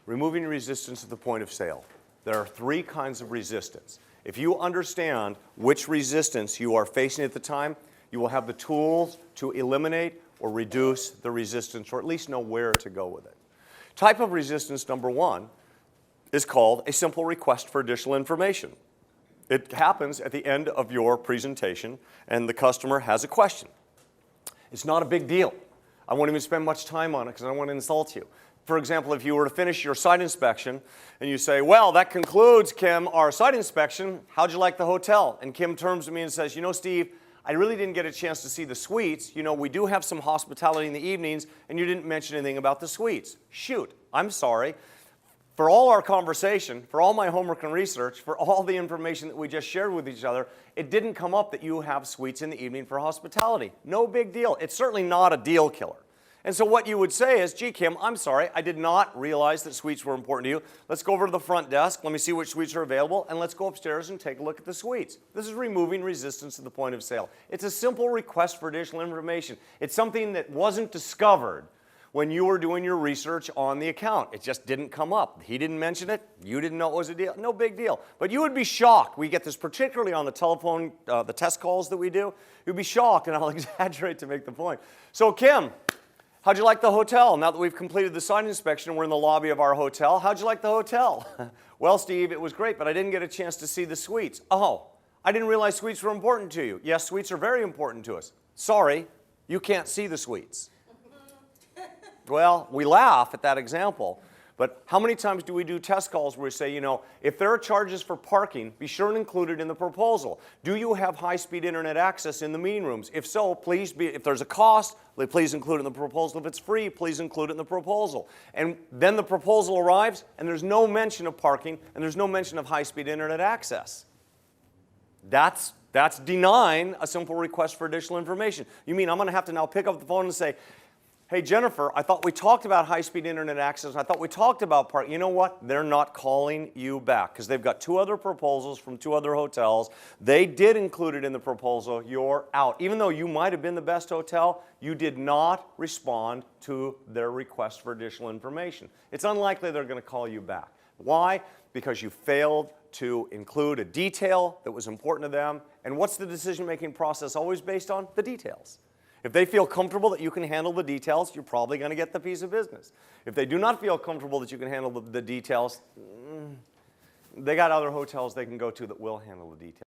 Removing resistance at the point of sale. There are 3 kinds of resistance. If you understand which resistance you are facing at the time, you will have the tools to eliminate or reduce the resistance, or at least know where to go with it. Type of resistance number 1 is called a simple request for additional information. It happens at the end of your presentation, and the customer has a question. It's not a big deal. I won't even spend much time on it because I don't want to insult you. For example, if you were to finish your site inspection and you say, well, that concludes, Kim, our site inspection. How'd you like the hotel? And Kim turns to me and says, you know, Steve, I really didn't get a chance to see the suites. You know, we do have some hospitality in the evenings, and you didn't mention anything about the suites. Shoot, I'm sorry. For all our conversation, for all my homework and research, for all the information that we just shared with each other, it didn't come up that you have suites in the evening for hospitality. No big deal. It's certainly not a deal killer. And so what you would say is, gee, Kim, I'm sorry, I did not realize that suites were important to you. Let's go over to the front desk, let me see which suites are available, and let's go upstairs and take a look at the suites. This is removing resistance at the point of sale. It's a simple request for additional information. It's something that wasn't discovered when you were doing your research on the account. It just didn't come up. He didn't mention it. You didn't know it was a deal. No big deal. But you would be shocked. We get this particularly on the telephone, the test calls that we do. You'd be shocked, and I'll exaggerate to make the point. So, Kim, how'd you like the hotel? Now that we've completed the site inspection and we're in the lobby of our hotel, how'd you like the hotel? Well, Steve, it was great, but I didn't get a chance to see the suites. Oh, I didn't realize suites were important to you. Yes, suites are very important to us. Sorry, you can't see the suites. Well, we laugh at that example, but how many times do we do test calls where we say, you know, if there are charges for parking, be sure and include it in the proposal. Do you have high-speed internet access in the meeting rooms? If so, please if there's a cost, please include it in the proposal. If it's free, please include it in the proposal. And then the proposal arrives, and there's no mention of parking, and there's no mention of high-speed internet access. That's denying a simple request for additional information. You mean I'm going to have to now pick up the phone and say, hey, Jennifer, I thought we talked about high-speed internet access. I thought we talked about parking. You know what? They're not calling you back because they've got 2 other proposals from 2 other hotels. They did include it in the proposal. You're out. Even though you might have been the best hotel, you did not respond to their request for additional information. It's unlikely they're going to call you back. Why? Because you failed to include a detail that was important to them. And what's the decision-making process always based on? The details. If they feel comfortable that you can handle the details, you're probably going to get the piece of business. If they do not feel comfortable that you can handle the details, they got other hotels they can go to that will handle the details.